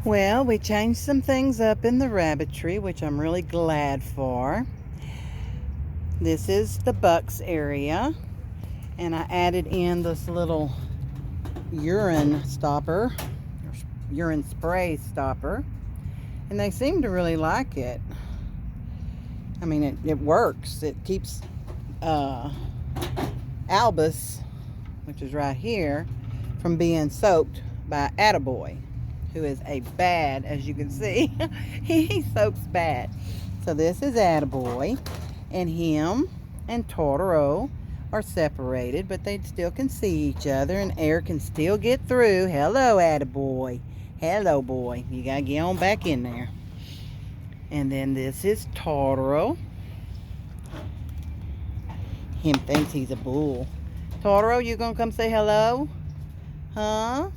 Well, we changed some things up in the rabbitry, which I'm really glad for. This is the Bucks area, and I added in this little urine stopper, or urine spray stopper, and they seem to really like it. I mean, it works. It keeps Albus, which is right here, from being soaked by Attaboy, who is a bad, as you can see. He soaks bad. So this is Attaboy, and him and Totoro are separated, but they still can see each other, and air can still get through. Hello, Attaboy. Hello, boy. You gotta get on back in there. And then this is Totoro. Him thinks he's a bull. Totoro, you gonna come say hello? Huh?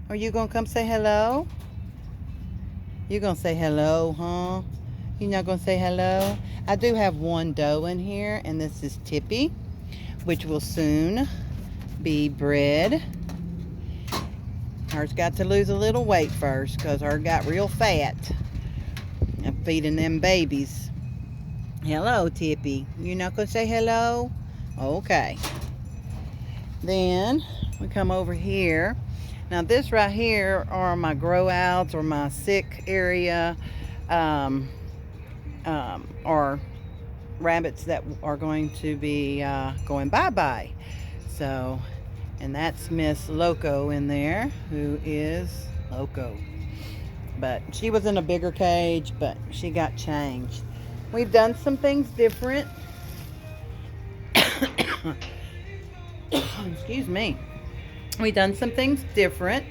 Are you gonna come say hello? You gonna say hello, huh? You not gonna say hello? I do have one doe in here, and this is Tippy, which will soon be bred. Hers got to lose a little weight first, because her got real fat. I'm feeding them babies. Hello, Tippy. You not gonna say hello? Okay. Then we come over here. Now this right here are my grow outs, or my sick area, or rabbits that are going to be going bye-bye. So, and that's Miss Loco in there, who is Loco. But she was in a bigger cage, but she got changed. We've done some things different. Excuse me. We've done some things different.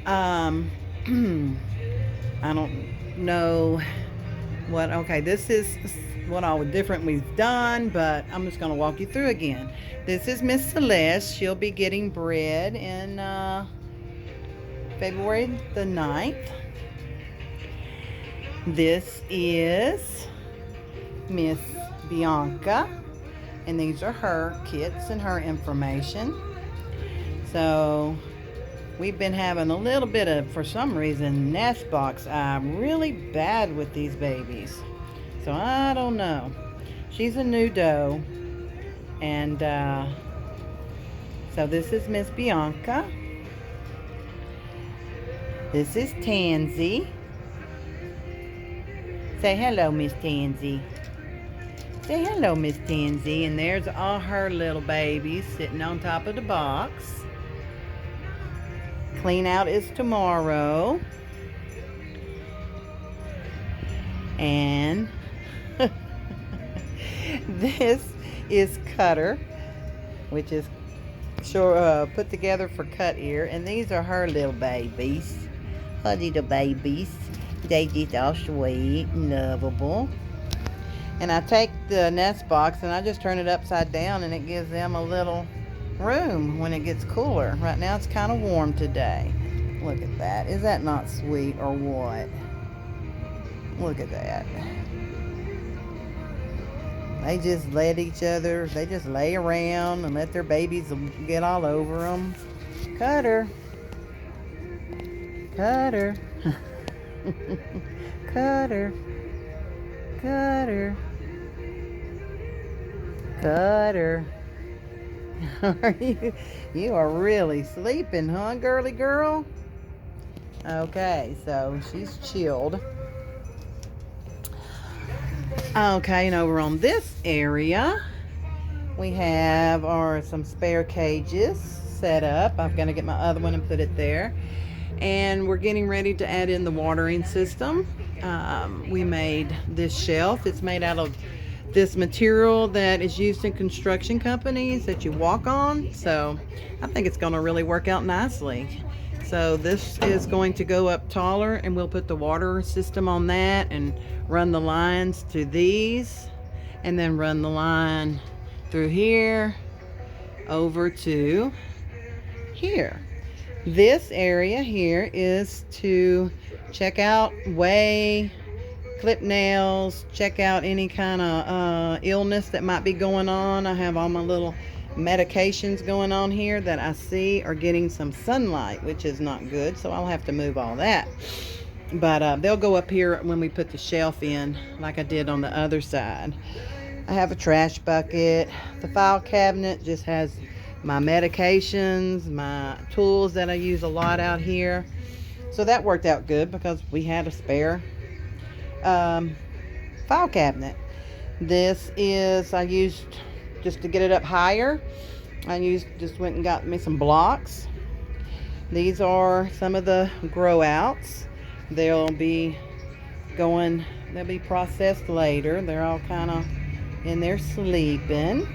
I don't know what, okay, this is what all different we've done, but I'm just going to walk you through again. This is Miss Celeste. She'll be getting bred in February the 9th. This is Miss Bianca, and these are her kits and her information. So we've been having a little bit of, for some reason, nest box eye really bad with these babies. So I don't know. She's a new doe, and so this is Miss Bianca. This is Tansy. Say hello, Miss Tansy. Say hello, Miss Tansy. And there's all her little babies sitting on top of the box. Clean out is tomorrow. And this is Cutter, which is put together for cut ear. And these are her little babies. Her little babies. They just all sweet and lovable. And I take the nest box and I just turn it upside down, and it gives them a little room when it gets cooler. Right now it's kind of warm today. Look at that. Is that not sweet or what? Look at that. They just let each other, they just lay around and let their babies get all over them. Cutter. Cutter. Cutter. Cutter. Cutter. You are really sleeping, huh, girly girl? Okay, so she's chilled. Okay, and over on this area, we have some spare cages set up. I'm going to get my other one and put it there. And we're getting ready to add in the watering system. We made this shelf. It's made out of this material that is used in construction companies that you walk on. So I think it's going to really work out nicely. So this is going to go up taller, and we'll put the water system on that and run the lines to these, and then run the line through here over to here. This area here is to check out, weigh, clip nails, check out any kind of illness that might be going on. I have all my little medications going on here that I see are getting some sunlight, which is not good, so I'll have to move all that. But they'll go up here when we put the shelf in, like I did on the other side. I have a trash bucket. The file cabinet just has my medications, my tools that I use a lot out here. So that worked out good because we had a spare um, file cabinet. This is, I used, just to get it up higher, just went and got me some blocks. These are some of the grow outs. They'll be processed later. They're all kind of in there sleeping.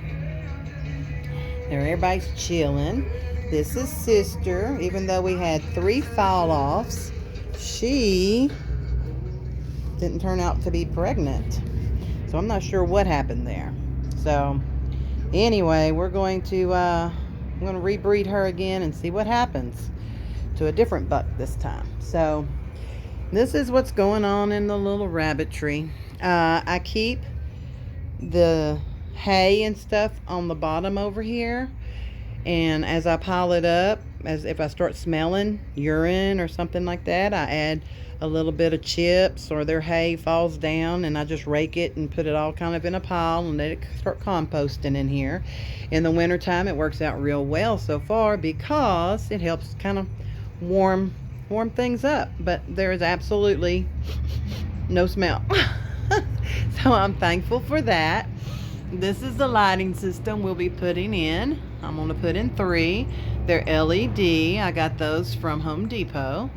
Everybody's chilling. This is sister. Even though we had 3 fall offs, she didn't turn out to be pregnant. So I'm not sure what happened there. So anyway, we're going to rebreed her again and see what happens to a different buck this time. So this is what's going on in the little rabbitry. I keep the hay and stuff on the bottom over here, and as I pile it up, as if I start smelling urine or something like that, I add a little bit of chips, or their hay falls down, and I just rake it and put it all kind of in a pile and let it start composting in here. In the wintertime, it works out real well so far because it helps kind of warm things up, but there is absolutely no smell. So I'm thankful for that. This is the lighting system we'll be putting in. I'm going to put in 3. They're LED. I got those from Home Depot.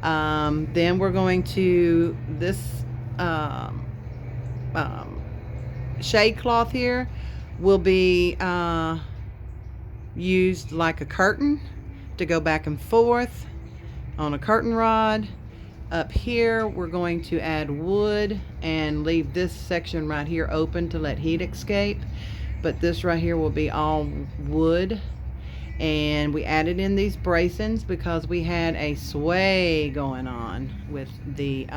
Then we're going to, this shade cloth here will be used like a curtain to go back and forth on a curtain rod. Up here we're going to add wood and leave this section right here open to let heat escape, but this right here will be all wood. And we added in these bracings because we had a sway going on with the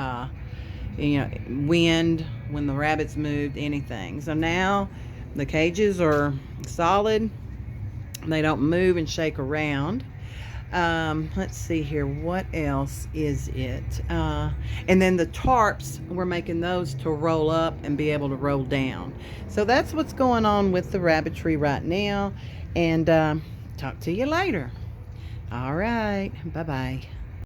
wind when the rabbits moved, anything. So now the cages are solid, they don't move and shake around. Let's see here, what else is it? And then the tarps, we're making those to roll up and be able to roll down. So that's what's going on with the rabbitry right now, and talk to you later. All right, bye-bye.